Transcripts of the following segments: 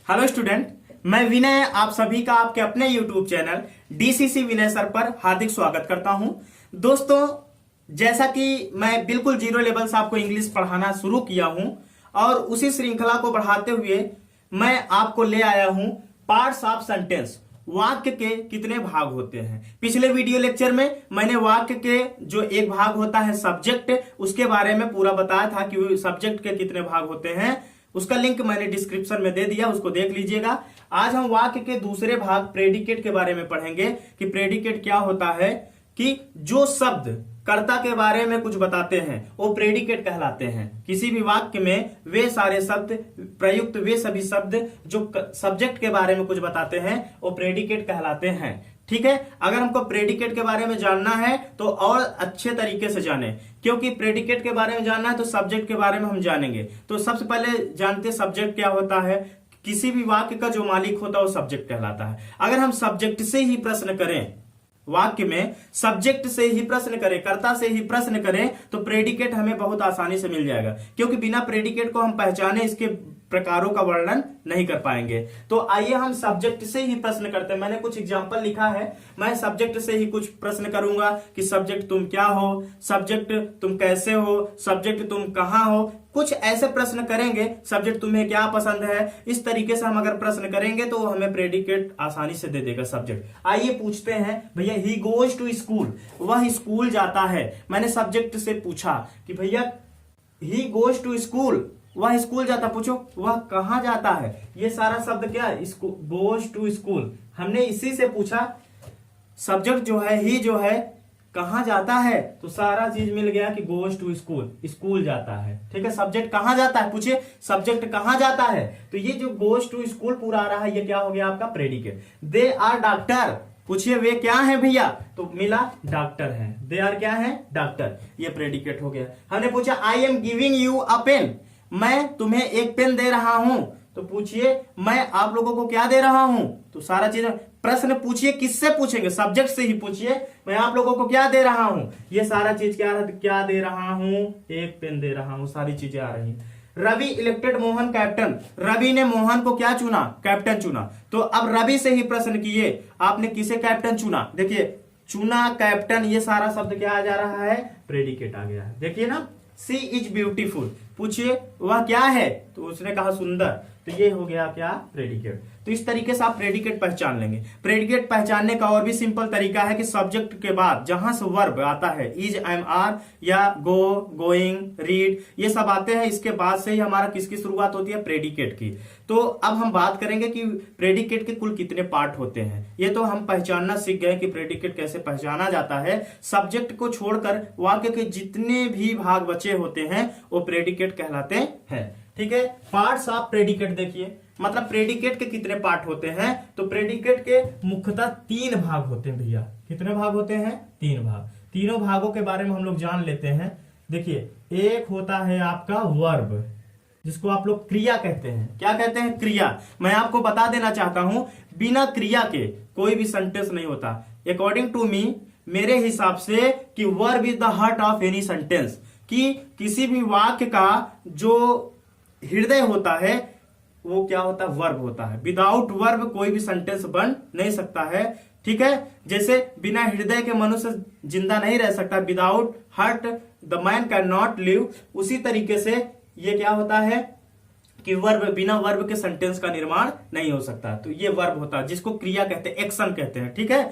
Hello student, मैं विनय आप सभी का आपके अपने यूट्यूब चैनल डीसीसी विनय सर पर हार्दिक स्वागत करता हूं। दोस्तों, जैसा कि मैं बिल्कुल जीरो लेवल से आपको इंग्लिश पढ़ाना शुरू किया हूं और उसी श्रृंखला को बढ़ाते हुए मैं आपको ले आया हूं पार्ट्स ऑफ सेंटेंस। वाक्य के कितने भाग होते हैं। पिछले वीडियो लेक्चर में मैंने वाक्य के जो एक भाग होता है सब्जेक्ट, उसके बारे में पूरा बताया था कि सब्जेक्ट के कितने भाग होते हैं। उसका लिंक मैंने डिस्क्रिप्शन में दे दिया, उसको देख लीजिएगा। आज हम वाक्य के दूसरे भाग प्रेडिकेट के बारे में पढ़ेंगे कि प्रेडिकेट क्या होता है, कि जो शब्द कर्ता के बारे में कुछ बताते हैं वो प्रेडिकेट कहलाते हैं। किसी भी वाक्य में वे सारे शब्द प्रयुक्त, वे सभी शब्द जो सब्जेक्ट के बारे में कुछ बताते हैं वो प्रेडिकेट कहलाते हैं। ठीक है, अगर हमको प्रेडिकेट के बारे में जानना है तो और अच्छे तरीके से जाने, क्योंकि प्रेडिकेट के बारे में जानना है तो सब्जेक्ट के बारे में हम जानेंगे। तो सबसे पहले जानते सब्जेक्ट क्या होता है। किसी भी वाक्य का जो मालिक होता है वो सब्जेक्ट कहलाता है। अगर हम सब्जेक्ट से ही प्रश्न करें, वाक्य में सब्जेक्ट से ही प्रश्न करें, कर्ता से ही प्रश्न करें, तो प्रेडिकेट हमें बहुत आसानी से मिल जाएगा, क्योंकि बिना प्रेडिकेट को हम पहचाने इसके प्रकारों का वर्णन नहीं कर पाएंगे। तो आइए हम सब्जेक्ट से ही प्रश्न करते हैं। मैंने कुछ एग्जांपल लिखा है, मैं सब्जेक्ट से ही कुछ प्रश्न करूंगा कि सब्जेक्ट तुम क्या हो, सब्जेक्ट तुम कैसे हो, सब्जेक्ट तुम कहां हो। कुछ ऐसे प्रश्न करेंगे, सब्जेक्ट तुम्हें क्या पसंद है। इस तरीके से हम अगर प्रश्न करेंगे तो हमें प्रेडिकेट आसानी से दे देगा सब्जेक्ट। आइए पूछते हैं, भैया ही गोज टू स्कूल, वह स्कूल जाता है। मैंने सब्जेक्ट से पूछा कि भैया ही गोज टू स्कूल, वह स्कूल जाता। पूछो वह कहां जाता है। ये सारा शब्द क्या है, गोज टू स्कूल, हमने इसी से पूछा। सब्जेक्ट जो है ही जो है कहां जाता है, तो सारा चीज मिल गया कि गोज टू स्कूल, स्कूल जाता है। ठीक है, सब्जेक्ट कहां जाता है, पूछिए सब्जेक्ट कहां जाता है, तो ये जो गोज टू स्कूल पूरा आ रहा है ये क्या हो गया आपका प्रेडिकेट। दे आर डॉक्टर, पूछिए वे क्या है भैया, तो मिला डॉक्टर है। दे आर क्या है, डॉक्टर, ये प्रेडिकेट हो गया। हमने पूछा I am giving you a pen, मैं तुम्हें एक पेन दे रहा हूं, तो पूछिए मैं आप लोगों को क्या दे रहा हूं, तो सारा चीज प्रश्न पूछिए, किससे पूछेंगे, सब्जेक्ट से ही पूछिए। मैं आप लोगों को क्या दे रहा हूं, ये सारा चीज क्या दे रहा हूं, एक पेन दे रहा हूं, सारी चीजें आ रही। रवि इलेक्टेड मोहन कैप्टन, रवि ने मोहन को क्या चुना, कैप्टन चुना। तो अब रवि से ही प्रश्न किए, आपने किसे कैप्टन चुना। देखिए चुना, कैप्टन, ये सारा शब्द क्या आ जा रहा है, प्रेडिकेट आ गया है। देखिए ना, सी इज ब्यूटीफुल, पूछिए वह क्या है, तो उसने कहा सुंदर, तो ये हो गया क्या, प्रेडिकेट। तो इस तरीके से आप प्रेडिकेट पहचान लेंगे। प्रेडिकेट पहचानने का और भी सिंपल तरीका है कि सब्जेक्ट के बाद जहां से वर्ब आता है, इज, एम, आर या गो, गोइंग, रीड, ये सब आते हैं, इसके बाद से ही हमारा किसकी शुरुआत होती है, प्रेडिकेट की। तो अब हम बात करेंगे कि प्रेडिकेट के कुल कितने पार्ट होते हैं। ये तो हम पहचानना सीख गए कि प्रेडिकेट कैसे पहचाना जाता है। सब्जेक्ट को छोड़कर वाक्य के जितने भी भाग बचे होते हैं वो प्रेडिकेट कहलाते हैं। ठीक है, पार्ट्स ऑफ प्रेडिकेट देखिए, मतलब प्रेडिकेट के कितने पार्ट होते हैं, तो प्रेडिकेट के मुख्यतः 3 भाग होते हैं भैया। कितने भाग होते हैं, 3 भाग। तीनों भागों के बारे में हम लोग जान लेते हैं। देखिए, एक होता है आपका वर्ब, जिसको आप लोग क्रिया कहते हैं। क्या कहते हैं, क्रिया। मैं आपको बता देना चाहता हूं, बिना क्रिया के कोई भी सेंटेंस नहीं होता। अकॉर्डिंग टू मी, मेरे हिसाब से, कि verb is the heart of any sentence, कि किसी भी वाक्य का जो हृदय होता है वो क्या होता है, वर्ब होता है। विदाउट वर्ब कोई भी सेंटेंस बन नहीं सकता है। ठीक है, जैसे बिना हृदय के मनुष्य जिंदा नहीं रह सकता, without heart the man can not live. उसी तरीके से ये क्या होता है कि वर्ब, बिना वर्ब के सेंटेंस का निर्माण नहीं हो सकता। तो ये वर्ब होता है, जिसको क्रिया कहते हैं, एक्शन कहते हैं। ठीक है,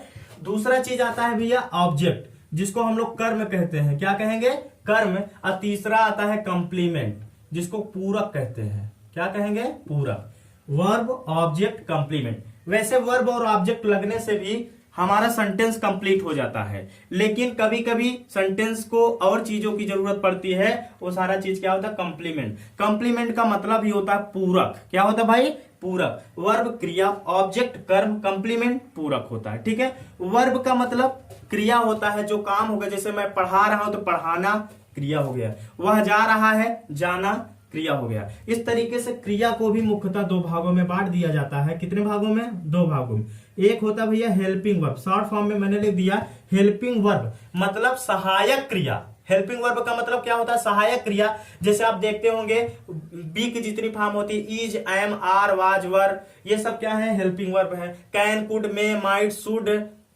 दूसरा चीज आता है भैया ऑब्जेक्ट, जिसको हम लोग कर्म कहते हैं। क्या कहेंगे, कर्म। और तीसरा आता है कंप्लीमेंट, जिसको पूरक कहते हैं। क्या कहेंगे, पूरक। Verb, object, complement. वैसे वर्ब और ऑब्जेक्ट लगने से भी हमारा सेंटेंस कंप्लीट हो जाता है, लेकिन कभी कभी सेंटेंस को और चीजों की जरूरत पड़ती है, वो सारा चीज क्या होता है, कंप्लीमेंट। कंप्लीमेंट का मतलब ही होता है पूरक। क्या होता है भाई, पूरक। वर्ब क्रिया, ऑब्जेक्ट कर्म, कंप्लीमेंट पूरक होता है। ठीक है, वर्ब का मतलब क्रिया होता है, जो काम होगा। जैसे मैं पढ़ा रहा हूं तो पढ़ाना क्रिया हो गया, वह जा रहा है, जाना क्रिया हो गया। इस तरीके से क्रिया को भी मुख्यतः 2 भागों में बांट दिया जाता है। कितने भागों में, 2 भागों में। एक होता है भैया हेल्पिंग वर्ब, शॉर्ट फॉर्म में मैंने लिख दिया हेल्पिंग वर्ब, मतलब सहायक क्रिया। हेल्पिंग वर्ब का मतलब क्या होता है? सहायक क्रिया। जैसे आप देखते होंगे बी की जितनी फॉर्म होती है, इज, एम, आर, वाज, वर, ये सब क्या है? हेल्पिंग वर्ब है। Can, could, may, might, should,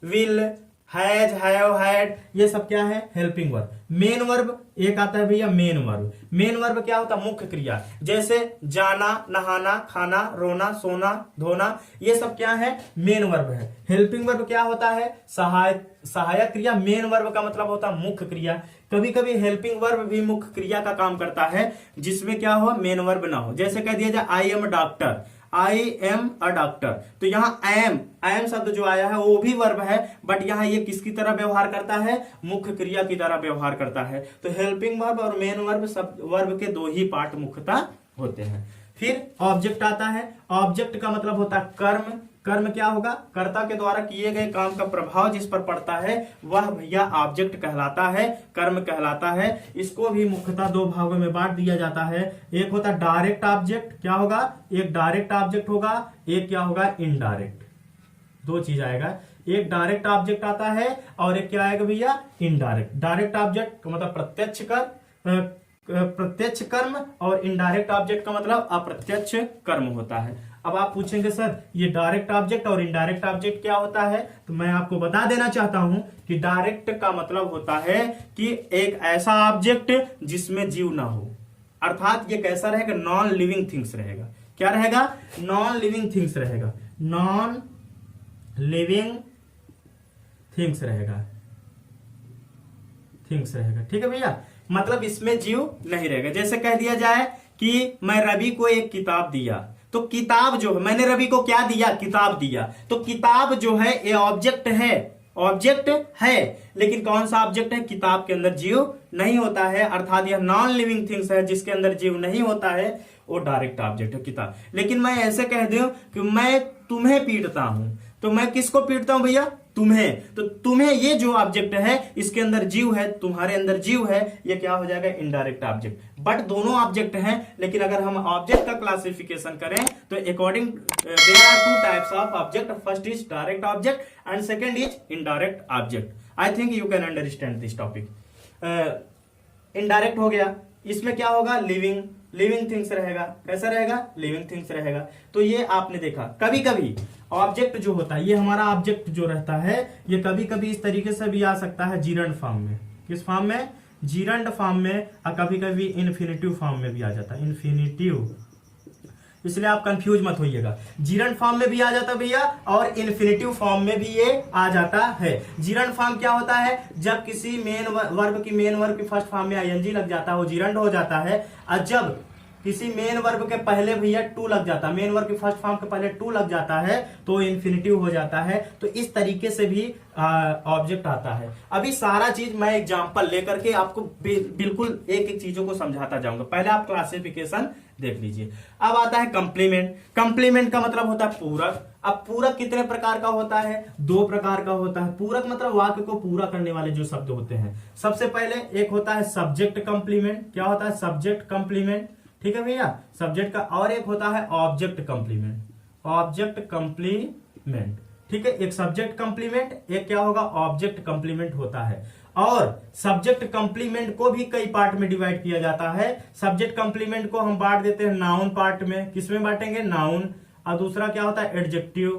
will, has, have, had, ये सब क्या है? Helping verb. मेन वर्ब एक आता है भैया मेन वर्ब। मेन वर्ब क्या होता है? मुख्य क्रिया। जैसे जाना, नहाना, खाना, रोना, सोना, धोना, ये सब क्या है? मेन वर्ब है। हेल्पिंग वर्ब क्या होता है? सहायक क्रिया। मेन वर्ब का मतलब होता है मुख्य क्रिया। कभी कभी हेल्पिंग वर्ब भी मुख्य क्रिया का काम करता है जिसमें क्या हो? मेन वर्ब ना हो। जैसे कह दिया जाए I am doctor, I am a doctor, तो यहाँ एम शब्द जो आया है वो भी वर्ब है, बट यहाँ ये किसकी तरह व्यवहार करता है? मुख्य क्रिया की तरह व्यवहार करता है। तो हेल्पिंग वर्ब और मेन वर्ब सब वर्ब के दो ही पार्ट मुख्यतः होते हैं। फिर ऑब्जेक्ट आता है। ऑब्जेक्ट का मतलब होता है कर्म। कर्म क्या होगा? कर्ता के द्वारा किए गए काम का प्रभाव जिस पर पड़ता है वह भैया ऑब्जेक्ट कहलाता है, कर्म कहलाता है। इसको भी मुख्यतः दो भागों में बांट दिया जाता है। एक होता है डायरेक्ट ऑब्जेक्ट, क्या होगा? एक डायरेक्ट ऑब्जेक्ट होगा, एक क्या होगा? इनडायरेक्ट। दो चीज आएगा, एक डायरेक्ट ऑब्जेक्ट आता है और एक क्या आएगा भैया? इनडायरेक्ट। डायरेक्ट ऑब्जेक्ट का मतलब प्रत्यक्ष कर्म और इनडायरेक्ट ऑब्जेक्ट का मतलब अप्रत्यक्ष कर्म होता है। अब आप पूछेंगे सर ये डायरेक्ट ऑब्जेक्ट और इनडायरेक्ट ऑब्जेक्ट क्या होता है? तो मैं आपको बता देना चाहता हूं कि डायरेक्ट का मतलब होता है कि एक ऐसा ऑब्जेक्ट जिसमें जीव ना हो, अर्थात ये कैसा रहेगा? नॉन लिविंग थिंग्स रहेगा। क्या रहेगा? नॉन लिविंग थिंग्स रहेगा। नॉन लिविंग थिंग्स रहेगा, थिंग्स रहेगा। ठीक है भैया, मतलब इसमें जीव नहीं रहेगा। जैसे कह दिया जाए कि मैं रवि को एक किताब दिया, तो किताब जो है, मैंने रवि को क्या दिया? किताब दिया। तो किताब जो है ये ऑब्जेक्ट है, ऑब्जेक्ट है, लेकिन कौन सा ऑब्जेक्ट है? किताब के अंदर जीव नहीं होता है, अर्थात यह नॉन लिविंग थिंग्स है जिसके अंदर जीव नहीं होता है, वो डायरेक्ट ऑब्जेक्ट है किताब। लेकिन मैं ऐसे कह दूं कि मैं तुम्हें पीटता हूं, तो मैं किसको पीटता हूं भैया? तुम्हें। तो तुम्हें ये जो ऑब्जेक्ट है इसके अंदर जीव है, तुम्हारे अंदर जीव है, ये क्या हो जाएगा? Indirect object. बट दोनों ऑब्जेक्ट हैं, लेकिन अगर हम ऑब्जेक्ट का क्लासिफिकेशन करें तो according there are two types of object. First is direct object and second is indirect object. I think you can understand this topic. Indirect हो गया, इसमें क्या होगा? लिविंग थिंग्स रहेगा। कैसा रहेगा? लिविंग थिंग्स रहेगा। तो ये आपने देखा कभी कभी ऑब्जेक्ट जो होता है, ये हमारा ऑब्जेक्ट जो रहता है, ये कभी कभी इस तरीके से भी आ सकता है जीरंड फॉर्म में। किस फॉर्म में? जीरंड फॉर्म में, और कभी कभी इन्फिनिटिव फॉर्म में भी आ जाता है। इन्फिनिटिव, इसलिए आप कंफ्यूज मत होइएगा। जीरंड फॉर्म में भी आ जाता है भैया और इन्फिनिटिव फॉर्म में भी ये आ जाता है। जीरंड फॉर्म क्या होता है? जब किसी मेन वर्ब की फर्स्ट फॉर्म में आईएनजी लग जाता है वो जीरंड हो जाता है, और जब किसी मेन वर्ब के पहले भैया टू लग जाता है, मेन वर्ब की फर्स्ट फॉर्म के पहले टू लग जाता है तो इन्फिनिटिव हो जाता है। तो इस तरीके से भी ऑब्जेक्ट आता है। अभी सारा चीज मैं एग्जांपल लेकर के आपको बिल्कुल एक एक चीजों को समझाता जाऊंगा। पहले आप क्लासिफिकेशन देख लीजिए। अब आता है कंप्लीमेंट। कंप्लीमेंट का मतलब होता है पूरक। अब पूरक कितने प्रकार का होता है? दो प्रकार का होता है। पूरक मतलब वाक्य को पूरा करने वाले जो शब्द होते हैं। सबसे पहले एक होता है सब्जेक्ट कंप्लीमेंट। क्या होता है? Subject complement. ठीक है भैया, सब्जेक्ट का। और एक होता है ऑब्जेक्ट कंप्लीमेंट। ऑब्जेक्ट कंप्लीमेंट, ठीक है। एक सब्जेक्ट कंप्लीमेंट, एक क्या होगा? ऑब्जेक्ट कंप्लीमेंट होता है। और सब्जेक्ट कंप्लीमेंट को भी कई पार्ट में डिवाइड किया जाता है। सब्जेक्ट कंप्लीमेंट को हम बांट देते हैं नाउन पार्ट में। किसमें बांटेंगे? नाउन। और दूसरा क्या होता है? एडजेक्टिव।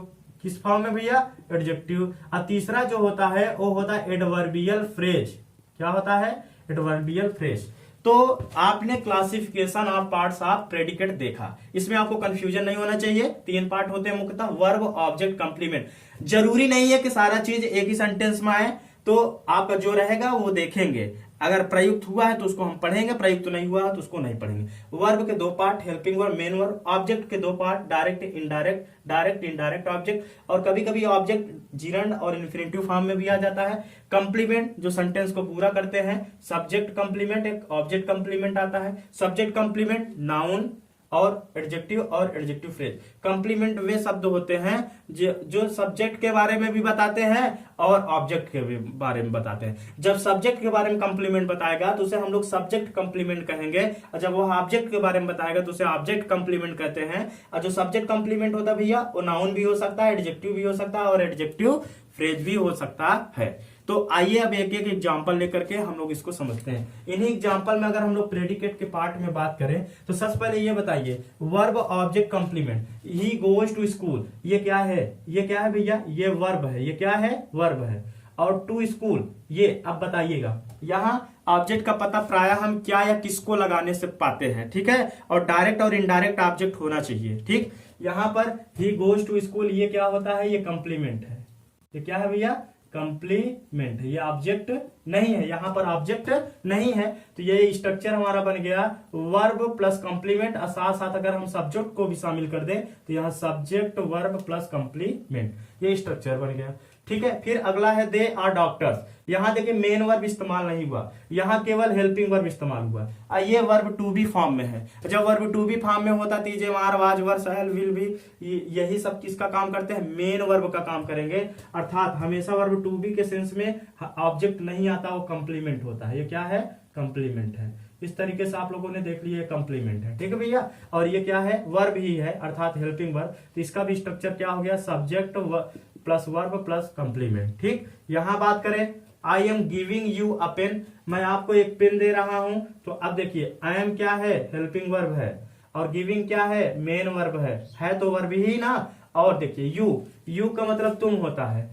किस फॉर्म में भैया? एडजेक्टिव। और तीसरा जो होता है वो होता है एडवर्बियल फ्रेज। क्या होता है? Adverbial phrase. तो आपने classification of parts of predicate देखा, इसमें आपको कंफ्यूजन नहीं होना चाहिए। तीन पार्ट होते हैं मुख्यतः, वर्ब, ऑब्जेक्ट, कंप्लीमेंट। जरूरी नहीं है कि सारा चीज एक ही सेंटेंस में आए, तो आपका जो रहेगा वो देखेंगे। अगर प्रयुक्त हुआ है तो उसको हम पढ़ेंगे, प्रयुक्त नहीं हुआ है तो उसको नहीं पढ़ेंगे। वर्ब के दो part, helping verb, main verb. Object के दो part, direct, indirect, direct, indirect object. और कभी कभी ऑब्जेक्ट जीरंड और इन्फिनिटिव फॉर्म में भी आ जाता है। कंप्लीमेंट जो सेंटेंस को पूरा करते हैं, सब्जेक्ट कंप्लीमेंट, एक ऑब्जेक्ट कंप्लीमेंट आता है। सब्जेक्ट कंप्लीमेंट नाउन और एडजेक्टिव और एडजेक्टिव फ्रेज। कंप्लीमेंट वे शब्द होते हैं जो सब्जेक्ट के बारे में भी बताते हैं और ऑब्जेक्ट के भी बारे में बताते हैं। जब सब्जेक्ट के बारे में कंप्लीमेंट बताएगा तो उसे हम लोग सब्जेक्ट कंप्लीमेंट कहेंगे, और जब वो ऑब्जेक्ट के बारे में बताएगा तो उसे ऑब्जेक्ट कंप्लीमेंट कहते हैं। और जो सब्जेक्ट कंप्लीमेंट होता है भैया वो नाउन भी हो सकता है, एडजेक्टिव भी हो सकता है और एडजेक्टिव फ्रेज भी हो सकता है। तो आइए अब एक एक एग्जांपल लेकर के हम लोग इसको समझते हैं। इन्हीं एग्जांपल में अगर हम लोग प्रेडिकेट के पार्ट में बात करें तो सबसे पहले ये बताइए, verb object complement, he goes to school, ये क्या है? ये क्या है भैया? ये वर्ब है। ये क्या है? वर्ब है। और टू स्कूल, ये अब बताइएगा, यहाँ ऑब्जेक्ट का पता प्राय हम क्या या किसको लगाने से पाते हैं, ठीक है। और डायरेक्ट और इनडायरेक्ट ऑब्जेक्ट होना चाहिए, ठीक। यहाँ पर ही गोज टू स्कूल, ये क्या होता है? ये कंप्लीमेंट है। ये क्या है भैया? कंप्लीमेंट। ये ऑब्जेक्ट नहीं है, यहाँ पर ऑब्जेक्ट नहीं है, तो ये स्ट्रक्चर हमारा बन गया वर्ब प्लस कंप्लीमेंट। और साथ साथ अगर हम सब्जेक्ट को भी शामिल कर दें तो यहाँ सब्जेक्ट वर्ब प्लस कंप्लीमेंट, ये स्ट्रक्चर बन गया, ठीक है। फिर अगला है दे आर डॉक्टर्स। यहाँ देखिए मेन वर्ब इस्तेमाल नहीं हुआ, यहाँ केवल हेल्पिंग वर्ब इस्तेमाल हुआ। ये वर्ब टू बी फॉर्म में है। जब वर्ब टू बी फॉर्म में होता तीजे मार वाज वर सहल विल भी, यही सब किसका काम करते हैं? मेन वर्ब का काम करेंगे। अर्थात हमेशा वर्ब टू बी के सेंस में ऑब्जेक्ट नहीं आता, वो कंप्लीमेंट होता है। ये क्या है? कंप्लीमेंट है। इस तरीके से आप लोगों ने देख लिया कंप्लीमेंट है, ठीक है भैया। और ये क्या है? वर्ब ही है, अर्थात हेल्पिंग वर्ब। तो इसका भी स्ट्रक्चर क्या हो गया? Subject plus verb plus complement, ठीक। यहां बात करें, I am giving you a pen, मैं आपको एक पेन दे रहा हूं। तो अब देखिए आई एम क्या है? हेल्पिंग वर्ब है। और गिविंग क्या है? मेन वर्ब है तो वर्ब ही ना। और देखिए यू का मतलब तुम होता है।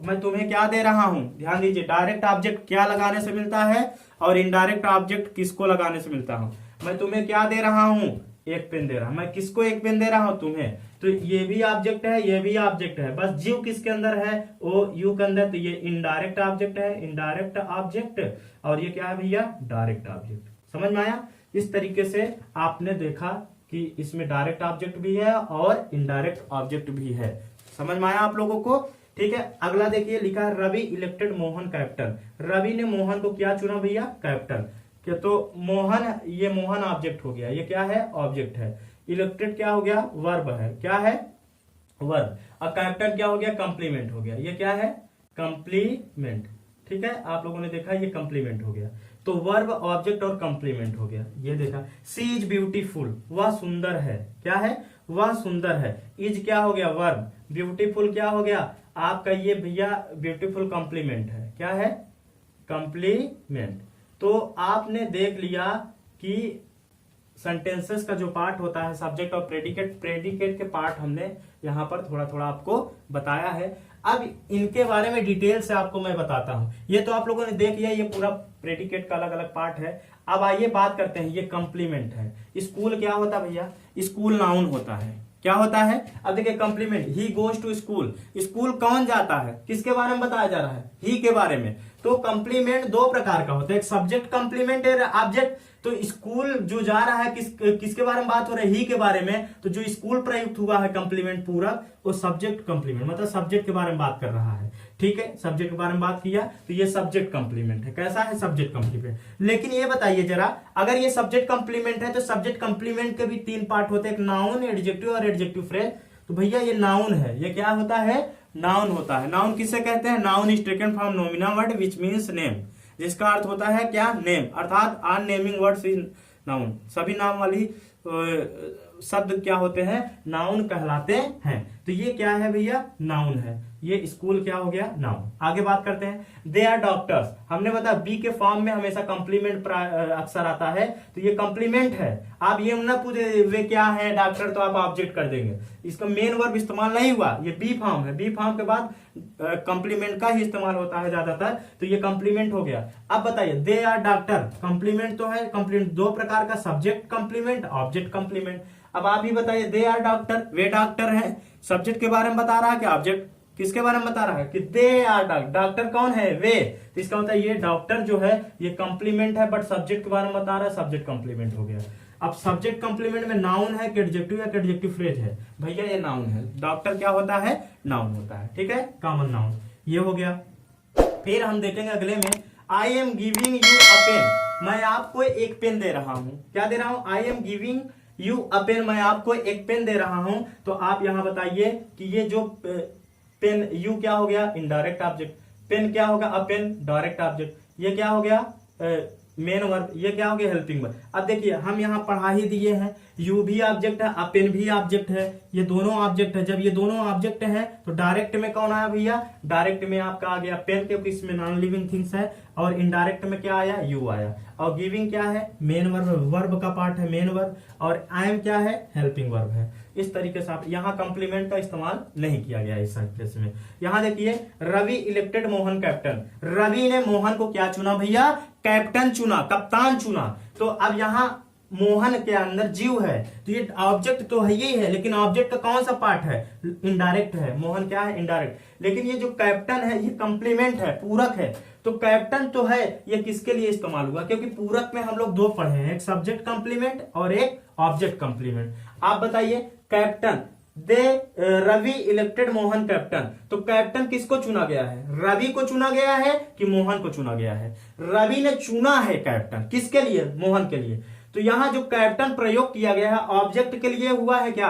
मैं तुम्हें क्या दे रहा हूं? ध्यान दीजिए, डायरेक्ट ऑब्जेक्ट क्या लगाने से मिलता है और इनडायरेक्ट ऑब्जेक्ट किसको लगाने से मिलता हूं? मैं तुम्हें क्या दे रहा हूं? एक पेन दे रहा हूं। मैं किसको एक पेन दे रहा हूं? तुम्हें। तो ये भी ऑब्जेक्ट है, ये भी ऑब्जेक्ट है, बस जीव किसके अंदर है? वो यू के अंदर। तो ये इनडायरेक्ट ऑब्जेक्ट है, इनडायरेक्ट ऑब्जेक्ट। और ये क्या है भैया? Direct object. समझ में आया? इस तरीके से आपने देखा कि इसमें डायरेक्ट ऑब्जेक्ट भी है और इनडायरेक्ट ऑब्जेक्ट भी है। समझ में आया आप लोगों को? ठीक है। अगला देखिए, लिखा है रवि इलेक्टेड मोहन कैप्टन। रवि ने मोहन को क्या चुना भैया? कैप्टन। तो मोहन, ये मोहन ऑब्जेक्ट हो गया, ये क्या है? ऑब्जेक्ट है। इलेक्टेड क्या हो गया? वर्ब है। क्या है? वर्ब। और कैप्टन क्या हो गया? कंप्लीमेंट हो गया। ये क्या है? कंप्लीमेंट, ठीक है। आप लोगों ने देखा ये कंप्लीमेंट हो गया। तो वर्ब, ऑब्जेक्ट और कंप्लीमेंट हो गया। ये देखा, सी इज ब्यूटीफुल, वह सुंदर है। क्या है? वह सुंदर है। इज क्या हो गया? वर्ब। ब्यूटीफुल क्या हो गया आपका? ये भैया ब्यूटीफुल कंप्लीमेंट है। क्या है? कंप्लीमेंट। तो आपने देख लिया कि सेंटेंसेस का जो पार्ट होता है, सब्जेक्ट और प्रेडिकेट के पार्ट हमने यहाँ पर थोड़ा थोड़ा आपको बताया है। अब इनके बारे में डिटेल से आपको मैं बताता हूं। ये तो आप लोगों ने देख लिया, ये पूरा प्रेडिकेट का अलग अलग पार्ट है। अब आइए बात करते हैं, ये कंप्लीमेंट है। स्कूल क्या होता है भैया? स्कूल नाउन होता है। क्या होता है? अब देखिए complement, he goes to school. School कौन जाता है? किसके बारे में बताया जा रहा है? ही के बारे में। तो कंप्लीमेंट दो प्रकार का होता है, एक सब्जेक्ट कंप्लीमेंट और ऑब्जेक्ट। तो स्कूल जो जा रहा है किसके बारे में बात हो रही है? ही के बारे में। तो जो स्कूल प्रयुक्त हुआ है कंप्लीमेंट पूरा, वो सब्जेक्ट कंप्लीमेंट, मतलब सब्जेक्ट के बारे में बात कर रहा है, ठीक है। सब्जेक्ट के बारे में बात किया तो ये सब्जेक्ट कंप्लीमेंट है। कैसा है? Subject complement. लेकिन ये बताइए जरा, अगर ये सब्जेक्ट कंप्लीमेंट है तो सब्जेक्ट कंप्लीमेंट के भी तीन पार्ट होते हैं, एक नाउन, एडजेक्टिव और एडजेक्टिव फ्रेज। तो भैया ये नाउन है। ये क्या होता है? नाउन होता है। नाउन किसे कहते हैं? Noun is taken from nomina word which means name, जिसका अर्थ होता है क्या? नेम। अर्थात on naming words is noun. सभी नाम वाली शब्द क्या होते हैं? नाउन कहलाते हैं। तो ये क्या है भैया? नाउन है। ये स्कूल क्या हो गया? नाउन। आगे बात करते हैं, दे आर डॉक्टर्स। हमने बताया बी के फॉर्म में हमेशा कंप्लीमेंट अक्सर आता है, तो ये कंप्लीमेंट है। आप ये ना पूछे वे क्या है डॉक्टर, तो आप ऑब्जेक्ट कर देंगे। इसका मेन वर्ब इस्तेमाल नहीं हुआ, ये बी फॉर्म है। बी फॉर्म के बाद कंप्लीमेंट का ही इस्तेमाल होता है ज्यादातर, तो ये कंप्लीमेंट हो गया। अब बताइए, दे आर डॉक्टर, कंप्लीमेंट तो है। कंप्लीमेंट दो प्रकार का, सब्जेक्ट कंप्लीमेंट, ऑब्जेक्ट कंप्लीमेंट। अब आप ही बताइए, दे आर डॉक्टर, वे डॉक्टर है। सब्जेक्ट के बारे में बता रहा है कि ऑब्जेक्ट किसके बारे में बता रहा है? कि दे आर डॉक्टर। डॉक्टर कौन है? वे। तो इसका मतलब ये डॉक्टर जो है ये कंप्लीमेंट है, बट सब्जेक्ट के बारे में बता रहा है, सब्जेक्ट कंप्लीमेंट हो गया। अब सब्जेक्ट कंप्लीमेंट में नाउन है कि एडजेक्टिव या एडजेक्टिव फ्रेज है? भैया ये नाउन है। डॉक्टर क्या होता है? नाउन होता है, ठीक है, कॉमन नाउन। ये हो गया। फिर हम देखेंगे अगले में, I am giving you a pen, मैं आपको एक पेन दे रहा हूं। क्या दे रहा हूं? I am giving you a pen, मैं आपको एक पेन दे रहा हूं। तो आप यहां बताइए कि ये जो पेन, यू क्या हो गया? Indirect object. पेन क्या होगा? अ पेन, डायरेक्ट ऑब्जेक्ट। ये क्या हो गया? मेन वर्ब, ये क्या हो गया हेल्पिंग वर्ब। अब देखिए हम यहाँ पढ़ा ही दिए हैं, यू भी ऑब्जेक्ट है, अब पेन भी ऑब्जेक्ट है, ये दोनों ऑब्जेक्ट है। जब ये दोनों ऑब्जेक्ट है तो डायरेक्ट में कौन आया भैया, डायरेक्ट में आपका आ गया पेन, क्योंकि इसमें नॉन लिविंग थिंग्स है। और इनडायरेक्ट में क्या आया, यू आया। और गिविंग क्या है, मेन वर्ब, वर्ब का पार्ट है मेन वर्ब। और आई एम क्या है, हेल्पिंग वर्ब है। इस तरीके से आप यहाँ कंप्लीमेंट का इस्तेमाल नहीं किया गया इस सेंटेंस में। यहाँ देखिए रवि इलेक्टेड मोहन कैप्टन, रवि ने मोहन को क्या चुना भैया, कैप्टन चुना, कप्तान चुना। तो अब यहाँ मोहन के अंदर जीव है, तो ये ऑब्जेक्ट तो है ही है, लेकिन ऑब्जेक्ट का कौन सा पार्ट है, इनडायरेक्ट है। मोहन क्या है, इनडायरेक्ट। लेकिन ये जो कैप्टन है ये कंप्लीमेंट है, पूरक है। तो कैप्टन तो है, ये किसके लिए इस्तेमाल हुआ, क्योंकि पूरक में हम लोग दो पढ़े हैं, एक सब्जेक्ट कंप्लीमेंट और एक ऑब्जेक्ट कंप्लीमेंट। आप बताइए, captain they Ravi elected Mohan captain, तो कैप्टन किसको चुना गया है, रवि को चुना गया है कि मोहन को चुना गया है, रवि ने चुना है कैप्टन, किसके लिए, मोहन के लिए। तो यहां जो कैप्टन प्रयोग किया गया है ऑब्जेक्ट के लिए हुआ है, क्या,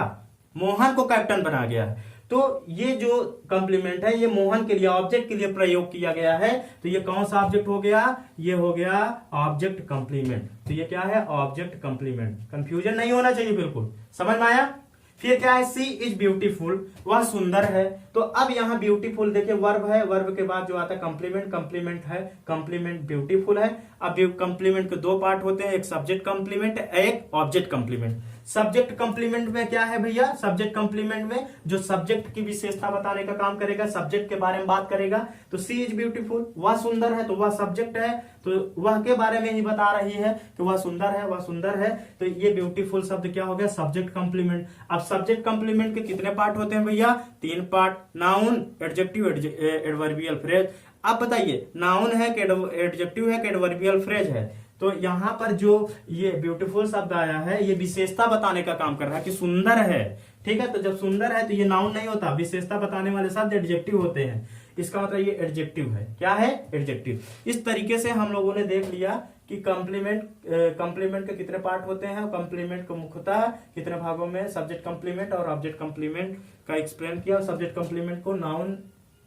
मोहन को कैप्टन बना गया है। तो ये जो कंप्लीमेंट है ये मोहन के लिए, ऑब्जेक्ट के लिए प्रयोग किया गया है। तो ये कौन सा ऑब्जेक्ट हो गया, ये हो गया ऑब्जेक्ट कंप्लीमेंट। तो ये क्या है, ऑब्जेक्ट कंप्लीमेंट। कंफ्यूजन नहीं होना चाहिए, बिल्कुल समझ में आया। फिर क्या है, सी इज ब्यूटीफुल, वह सुंदर है। तो अब यहाँ ब्यूटीफुल देखिए वर्ब है, वर्ब के बाद जो आता है कंप्लीमेंट, कंप्लीमेंट है, कंप्लीमेंट ब्यूटीफुल है। अब कंप्लीमेंट के दो पार्ट होते हैं, एक सब्जेक्ट कंप्लीमेंट, एक ऑब्जेक्ट कंप्लीमेंट। सब्जेक्ट कंप्लीमेंट में क्या है भैया, सब्जेक्ट कंप्लीमेंट में जो सब्जेक्ट की विशेषता बताने का काम करेगा, सब्जेक्ट के बारे में बात करेगा। तो सी इज ब्यूटीफुल, वह सुंदर है, तो वह सब्जेक्ट है, तो वह के बारे में ही बता रही है कि वह सुंदर है, वह सुंदर है। तो ये ब्यूटीफुल शब्द क्या हो गया, सब्जेक्ट कंप्लीमेंट। अब सब्जेक्ट कंप्लीमेंट के कितने पार्ट होते हैं भैया, तीन part, noun, adjective, adverbial phrase. अब बताइए नाउन है कि एडजेक्टिव है कि एडवर्बियल फ्रेज है। तो यहां पर जो ये ब्यूटीफुल शब्द आया है ये विशेषता बताने का काम कर रहा है कि सुंदर है, ठीक है। तो जब सुंदर है तो ये नाउन नहीं होता, विशेषता बताने वाले शब्द एडजेक्टिव होते हैं। इसका मतलब ये एडजेक्टिव है, क्या है, एडजेक्टिव। इस तरीके से हम लोगों ने देख लिया कि कंप्लीमेंट के कितने पार्ट होते हैं, कंप्लीमेंट को मुख्यतः कितने भागों में, सब्जेक्ट कंप्लीमेंट और ऑब्जेक्ट कंप्लीमेंट का एक्सप्लेन किया। सब्जेक्ट कंप्लीमेंट को नाउन,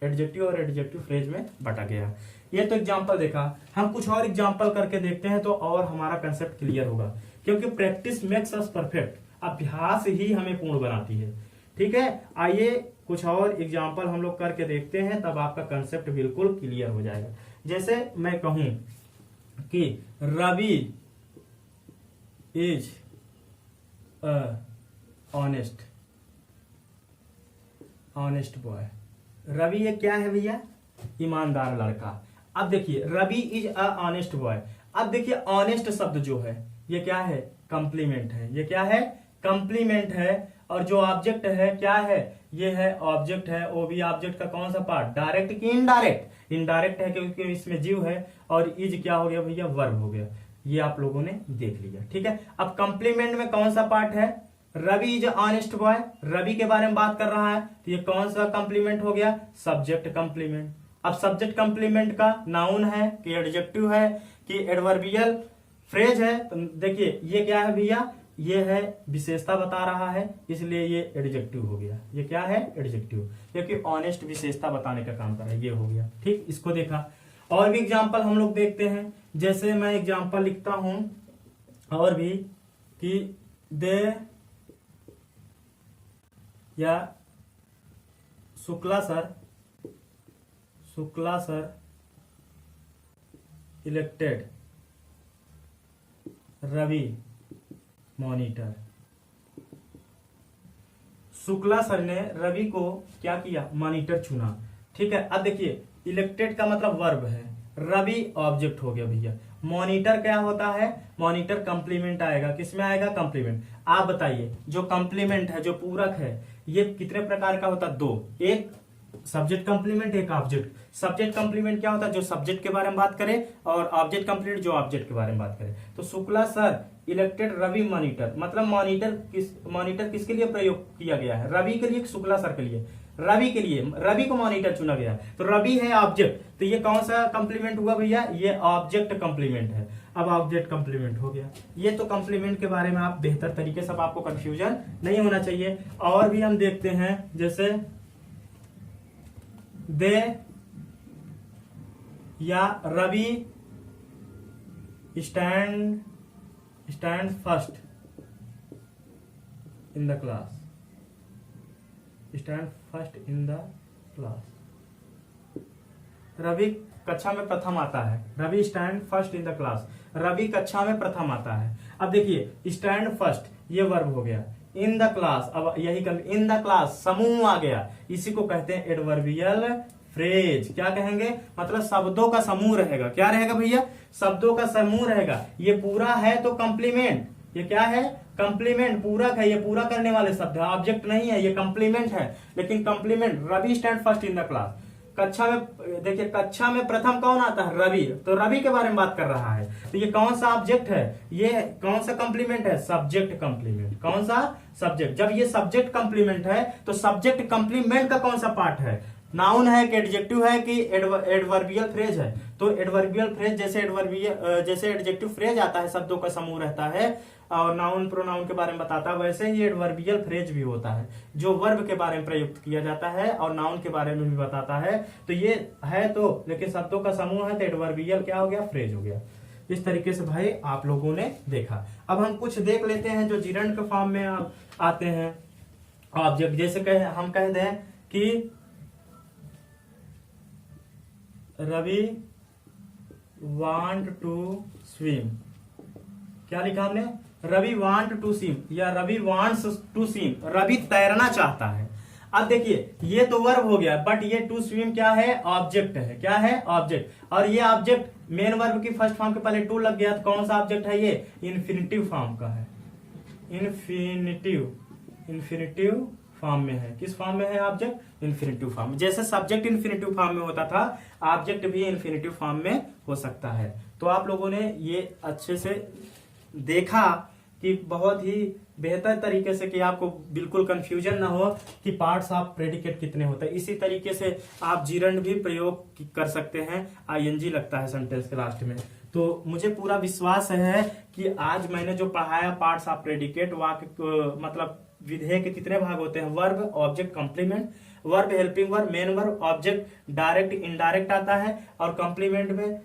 एडजेक्टिव और एडजेक्टिव फ्रेज में बांटा गया। ये तो एग्जांपल देखा, हम कुछ और एग्जांपल करके देखते हैं तो और हमारा कंसेप्ट क्लियर होगा, क्योंकि प्रैक्टिस मेक्स अस परफेक्ट, अभ्यास ही हमें पूर्ण बनाती है, ठीक है। आइए कुछ और एग्जांपल हम लोग करके देखते हैं, तब आपका कंसेप्ट बिल्कुल क्लियर हो जाएगा। जैसे मैं कहूं कि Ravi is honest boy, Ravi ये क्या है भैया, ईमानदार लड़का। अब देखिए Ravi is a honest boy. अब देखिए ऑनेस्ट शब्द जो है ये क्या है, कंप्लीमेंट है, ये क्या है, कंप्लीमेंट है। और जो ऑब्जेक्ट है क्या है, ये है ऑब्जेक्ट है। वो भी ऑब्जेक्ट का कौन सा पार्ट, डायरेक्ट की इनडायरेक्ट, इनडायरेक्ट है क्योंकि इसमें जीव है। और इज क्या हो गया भैया, वर्ब हो गया। ये आप लोगों ने देख लिया, ठीक है। अब कंप्लीमेंट में कौन सा पार्ट है, Ravi is honest boy, Ravi के बारे में बात कर रहा है, तो ये कौन सा कंप्लीमेंट हो गया, सब्जेक्ट कंप्लीमेंट। अब सब्जेक्ट कंप्लीमेंट का नाउन है कि एडजेक्टिव है कि एडवर्बियल फ्रेज है। तो देखिए ये क्या है भैया, ये है विशेषता बता रहा है, इसलिए ये एडजेक्टिव हो गया। ये क्या है, एडजेक्टिव, क्योंकि ऑनेस्ट विशेषता बताने का काम कर रहा है, ये हो गया, ठीक। इसको देखा। और भी एग्जाम्पल हम लोग देखते हैं। जैसे मैं एग्जाम्पल लिखता हूं और भी कि दे या Shukla sir elected Ravi monitor. Shukla sir ने रवि को क्या किया, मॉनिटर चुना, ठीक है। अब देखिए इलेक्टेड का मतलब वर्ब है, रवि ऑब्जेक्ट हो गया भैया। मॉनिटर क्या होता है, मॉनिटर कंप्लीमेंट आएगा, किसमें आएगा, कंप्लीमेंट। आप बताइए जो कंप्लीमेंट है, जो पूरक है, ये कितने प्रकार का होता है, दो, एक सब्जेक्ट कंप्लीमेंट, एक ऑब्जेक्ट। सब्जेक्ट कंप्लीमेंट क्या होता है, जो सब्जेक्ट के बारे में बात करे, और ऑब्जेक्ट कंप्लीमेंट जो ऑब्जेक्ट के बारे में बात करे। तो Shukla sir elected Ravi monitor, मतलब मॉनिटर किसके लिए प्रयोग किया गया है, रवि के लिए, शुक्ला सर के लिए, रवि के लिए, रवि को मॉनिटर चुना गया। तो रवि है ऑब्जेक्ट, तो ये कौन सा कंप्लीमेंट हुआ भैया, ये ऑब्जेक्ट कंप्लीमेंट है। अब ऑब्जेक्ट कंप्लीमेंट हो गया। ये तो कंप्लीमेंट के बारे में आप बेहतर तरीके से, आपको कंफ्यूजन नहीं होना चाहिए। और भी हम देखते हैं, जैसे दे या Ravi stand first in the class, stand first in the class. Ravi कक्षा में प्रथम आता है, Ravi stand first in the class, Ravi कक्षा में प्रथम आता है। अब देखिए स्टैंड फर्स्ट ये वर्ब हो गया, इन द क्लास, अब यही कर, इन द क्लास समूह आ गया, इसी को कहते हैं एडवर्बियल फ्रेज। क्या कहेंगे, मतलब शब्दों का समूह रहेगा। क्या रहेगा भैया, शब्दों का समूह रहेगा। ये पूरा है तो कंप्लीमेंट, ये क्या है, कंप्लीमेंट, पूरक है, ये पूरा करने वाले शब्द है, ऑब्जेक्ट नहीं है, ये कंप्लीमेंट है। लेकिन complement, Ravi stand first in the class, कक्षा में, देखिए कक्षा में प्रथम कौन आता है, रवि, तो रवि के बारे में बात कर रहा है। तो ये कौन सा ऑब्जेक्ट है, ये कौन सा कंप्लीमेंट है, सब्जेक्ट कंप्लीमेंट। कौन सा, सब्जेक्ट। जब ये सब्जेक्ट कंप्लीमेंट है तो सब्जेक्ट कंप्लीमेंट का कौन सा पार्ट है, नाउन है कि एडजेक्टिव है कि एडवर्बियल फ्रेज है। तो एडवर्बियल फ्रेज जैसे एडजेक्टिव फ्रेज आता है, शब्दों का समूह रहता है और नाउन प्रोनाउन के बारे में बताता है, वैसे ही एडवर्बियल फ्रेज भी होता है जो वर्ब के बारे में प्रयुक्त किया जाता है और नाउन के बारे में भी बताता है। तो ये है तो, लेकिन शब्दों का समूह है तो एडवर्बियल क्या हो गया, फ्रेज हो गया। इस तरीके से भाई आप लोगों ने देखा। अब हम कुछ देख लेते हैं जो जिरंड के फॉर्म में आते हैं ऑब्जेक्ट। जैसे हम कह दें कि रवि वांट टू स्विम, क्या लिखा हमने, रवि वांट टू स्विम या Ravi wants to swim, Ravi तैरना चाहता है। अब देखिए ये तो वर्ब हो गया, बट ये टू स्विम क्या है, ऑब्जेक्ट है। क्या है, ऑब्जेक्ट। और ये ऑब्जेक्ट मेन वर्ब की फर्स्ट फॉर्म के पहले टू लग गया, तो कौन सा ऑब्जेक्ट है, ये इन्फिनिटिव फॉर्म का है, इन्फिनिटिव फॉर्म में है। किस फॉर्म में है ऑब्जेक्ट, इन्फिनिटिव फॉर्म। जैसे सब्जेक्ट इन्फिनिटिव फॉर्म में होता था, ऑब्जेक्ट भी इन्फिनिटिव फॉर्म में हो सकता है। तो आप लोगों ने ये अच्छे से देखा कि बहुत ही बेहतर तरीके से, कि आपको बिल्कुल कंफ्यूजन ना हो कि पार्ट्स ऑफ प्रेडिकेट कितने होते हैं। इसी तरीके से आप जिरंड भी प्रयोग कर सकते हैं, आईएनजी लगता है सेंटेंस के लास्ट में। तो मुझे पूरा विश्वास है कि आज मैंने जो पढ़ाया पार्ट्स ऑफ प्रेडिकेट, वाक्य मतलब विधेय के कितने भाग होते हैं, verb, object, complement, verb helping verb, main verb, object direct indirect आता है, और कंप्लीमेंट में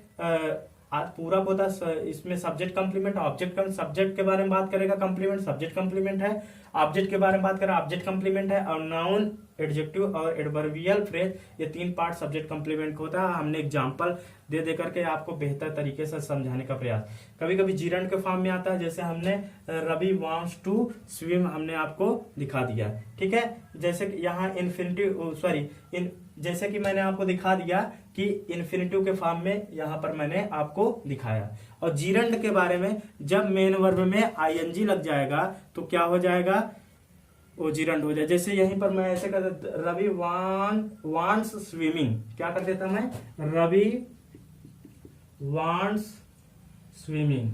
पूरा होता है, इसमें सब्जेक्ट कंप्लीमेंट, ऑब्जेक्ट, सब्जेक्ट के बारे में बात करेगा कंप्लीमेंट, सब्जेक्ट कंप्लीमेंट है, ऑब्जेक्ट के बारे में बात करेगा ऑब्जेक्ट कंप्लीमेंट है, और नाउन, एडजेक्टिव और एडवर्बियल फ्रेज, ये तीन पार्ट सब्जेक्ट कंप्लीमेंट होता है। हमने एग्जांपल दे दे करके आपको बेहतर तरीके से समझाने का प्रयास। कभी कभी जिरंड के फॉर्म में आता है, जैसे हमने रवि वांट्स टू स्विम हमने आपको दिखा दिया, ठीक है। जैसे यहाँ जैसे कि मैंने आपको दिखा दिया कि इन्फिनिटिव के फॉर्म में यहाँ पर मैंने आपको दिखाया। और जिरंड के बारे में, जब मेन वर्ब में आईएनजी लग जाएगा तो क्या हो जाएगा, वो जिरंड हो जाए। जैसे यहीं पर मैं ऐसे कर देता, रवि वांट्स स्विमिंग, क्या कर देता मैं, रवि वांट्स स्विमिंग,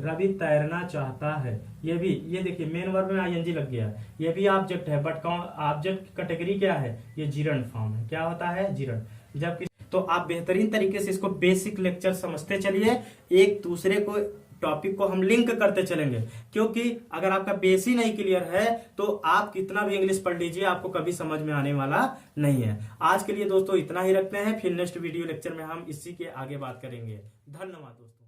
रवि तैरना चाहता है। ये भी, ये देखिए मेन वर्ब में आईएनजी लग गया, ये भी ऑब्जेक्ट है, बट कौन ऑब्जेक्ट कैटेगरी क्या है, ये जिरंड फॉर्म है। क्या होता है, जिरंड। जबकि तो आप बेहतरीन तरीके से इसको बेसिक लेक्चर समझते चलिए, एक दूसरे को टॉपिक को हम लिंक करते चलेंगे, क्योंकि अगर आपका बेस ही नहीं क्लियर है तो आप कितना भी इंग्लिश पढ़ लीजिए, आपको कभी समझ में आने वाला नहीं है। आज के लिए दोस्तों इतना ही रखते हैं, फिर नेक्स्ट वीडियो लेक्चर में हम इसी के आगे बात करेंगे। धन्यवाद दोस्तों।